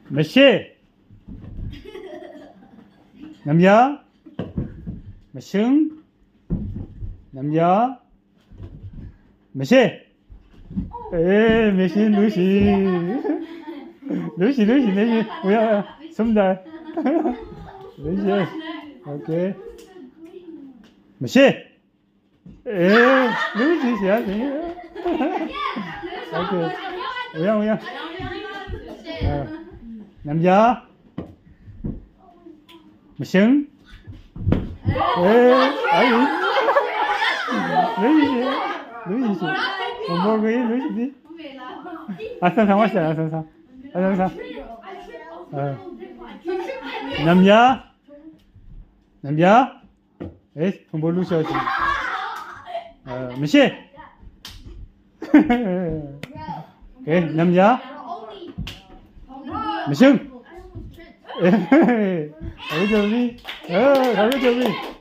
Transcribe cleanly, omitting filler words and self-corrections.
Monsieur. 남자. Monsieur. 남자. Monsieur. 에, Monsieur, Lucy. Lucy, Lucy, Lucy. 뭐야? 손다. Lucy. 오케이. Monsieur. 에, Lucy, 잘 돼. 오케이. 오양. 남자. Monsieur. 에, 아이. Lucy. 뭐 그게 Lucy? 아산상 왔어요. 아산상. 남자. 에, 뭐 루시아. Monsieur. 오케이. 남자. Monsieur. 가르쳐비. 가르쳐비.